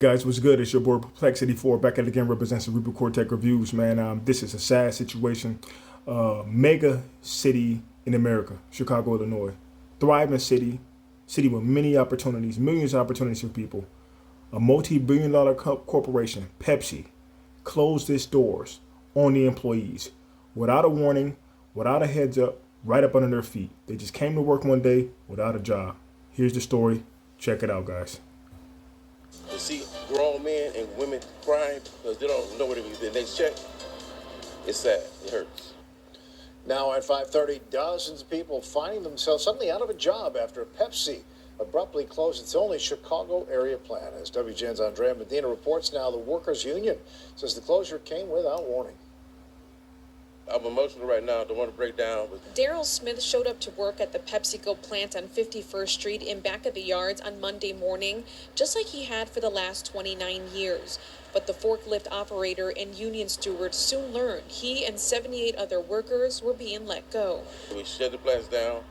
Guys, what's good? It's your boy Perplexity4 back at it again, represents the Reaper Cortec Reviews, man. This is a sad situation. Mega city in America, Chicago, Illinois. Thriving city with many opportunities, millions of opportunities for people. A multi-billion-dollar corporation, Pepsi, closed its doors on the employees without a warning, without a heads up, right up under their feet. They just came to work one day without a job. Here's the story. Check it out, guys. To see grown men and women crying because they don't know what it is their next check, it's sad. It hurts. Now at 5:30, dozens of people finding themselves suddenly out of a job after Pepsi abruptly closed its only Chicago area plant. As WGN's Andrea Medina reports now, the workers' union says the closure came without warning. I'm emotional right now. I don't want to break down. Daryl Smith showed up to work at the PepsiCo plant on 51st Street in back of the yards on Monday morning, just like he had for the last 29 years. But the forklift operator and union steward soon learned he and 78 other workers were being let go. We shut the plants down,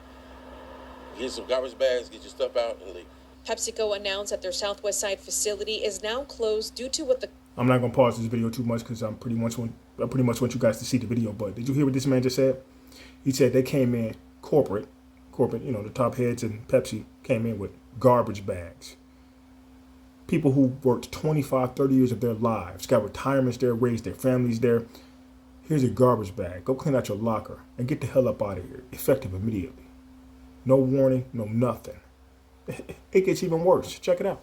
get some garbage bags, get your stuff out, and leave. PepsiCo announced that their Southwest Side facility is now closed due to what the I'm not gonna pause this video too much because I pretty much want you guys to see the video. But did you hear what this man just said? He said they came in corporate, the top heads in Pepsi came in with garbage bags. People who worked 25, 30 years of their lives, got retirements there, raised their families there. Here's a garbage bag. Go clean out your locker and get the hell up out of here. Effective immediately. No warning, no nothing. It gets even worse. Check it out.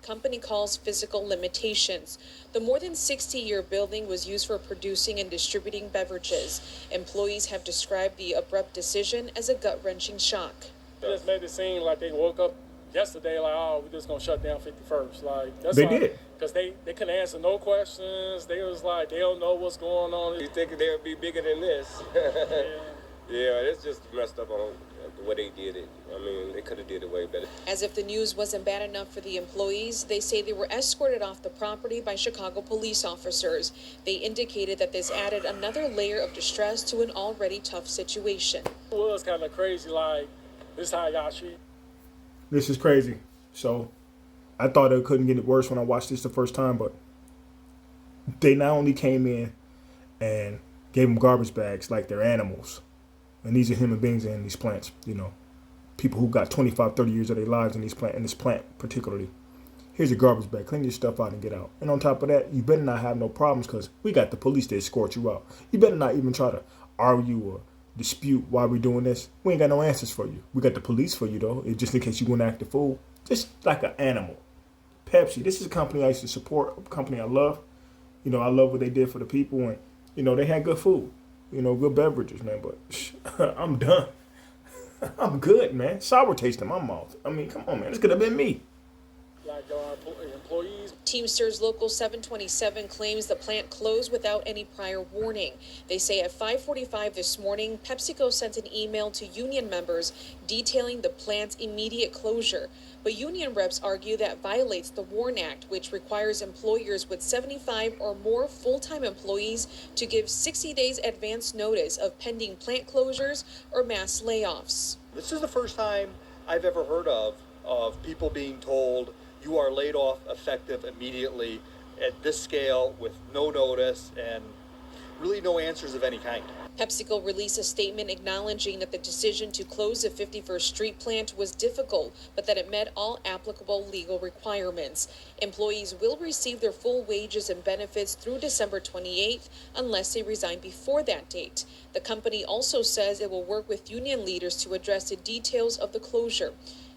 company calls physical limitations. The more than 60-year building was used for producing and distributing beverages. Employees have described the abrupt decision as a gut-wrenching shock. It just made it seem like they woke up yesterday like, oh, we're just going to shut down 51st. Like, that's they like, did. Because they couldn't answer no questions. They was like, they don't know what's going on. You think they would be bigger than this? Yeah, it's just messed up on the way they did it. I mean, they could have did it way better. As if the news wasn't bad enough for the employees, they say they were escorted off the property by Chicago police officers. They indicated that this added another layer of distress to an already tough situation. It was kind of crazy, like, this is how y'all treat. This is crazy. So I thought it couldn't get worse when I watched this the first time, but they not only came in and gave them garbage bags like they're animals. And these are human beings in these plants, people who got 25, 30 years of their lives in this plant particularly. Here's a garbage bag. Clean your stuff out and get out. And on top of that, you better not have no problems because we got the police to escort you out. You better not even try to argue or dispute why we're doing this. We ain't got no answers for you. We got the police for you, though, just in case you want to act a fool. Just like an animal. Pepsi, this is a company I used to support, a company I love. I love what they did for the people, and, they had good food. Good beverages, man, but I'm done. I'm good, man. Sour taste in my mouth. I mean, come on, man. This could have been me. Like, employees. Teamsters Local 727 claims the plant closed without any prior warning. They say at 5:45 this morning, PepsiCo sent an email to union members detailing the plant's immediate closure. But union reps argue that violates the WARN Act, which requires employers with 75 or more full-time employees to give 60 days advance notice of pending plant closures or mass layoffs. This is the first time I've ever heard of people being told you are laid off effective immediately at this scale with no notice and really no answers of any kind. PepsiCo released a statement acknowledging that the decision to close the 51st Street plant was difficult, but that it met all applicable legal requirements. Employees will receive their full wages and benefits through December 28th unless they resign before that date. The company also says it will work with union leaders to address the details of the closure.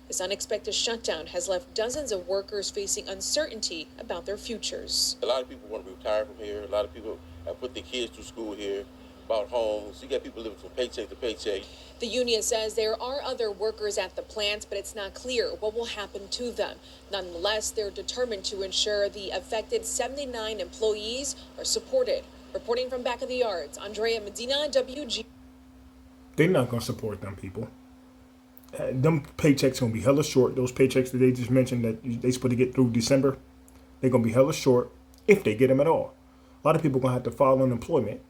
This unexpected shutdown has left dozens of workers facing uncertainty about their futures. A lot of people want to retire from here. A lot of people have put their kids through school here, bought homes. You got people living from paycheck to paycheck. The union says there are other workers at the plant, but it's not clear what will happen to them. Nonetheless, they're determined to ensure the affected 79 employees are supported. Reporting from back of the yards, Andrea Medina, WG. They're not going to support them people. Them paychecks going to be hella short. Those paychecks that they just mentioned that they're supposed to get through December, they're going to be hella short if they get them at all. A lot of people are going to have to file unemployment,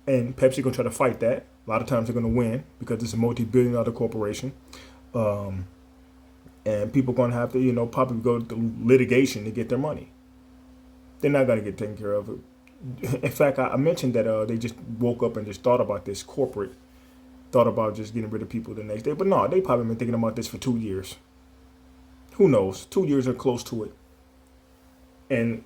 and Pepsi going to try to fight that. A lot of times they're going to win because it's a multi-billion-dollar corporation. and people gonna have to, you know, probably go to litigation to get their money. They're not gonna get taken care of. In fact, I mentioned that they just woke up and just thought about this corporate, thought about just getting rid of people the next day. But no, they probably been thinking about this for 2 years. Who knows? 2 years are close to it. And,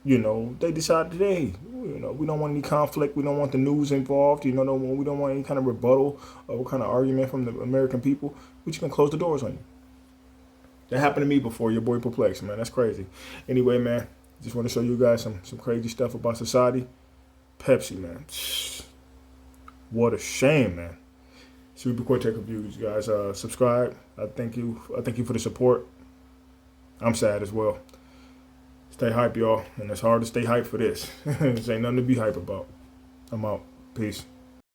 you know, they decided today, you know, we don't want any conflict. We don't want the news involved. You know, we don't want any kind of rebuttal or kind of argument from the American people. We're just going to close the doors on you. That happened to me before, your boy Perplexed, man. That's crazy. Anyway, man, just want to show you guys some crazy stuff about society. Pepsi, man. What a shame, man. Super Quartet Reviews, guys. Subscribe. I thank you for the support. I'm sad as well. Stay hype, y'all. And it's hard to stay hype for this. This ain't nothing to be hype about. I'm out. Peace.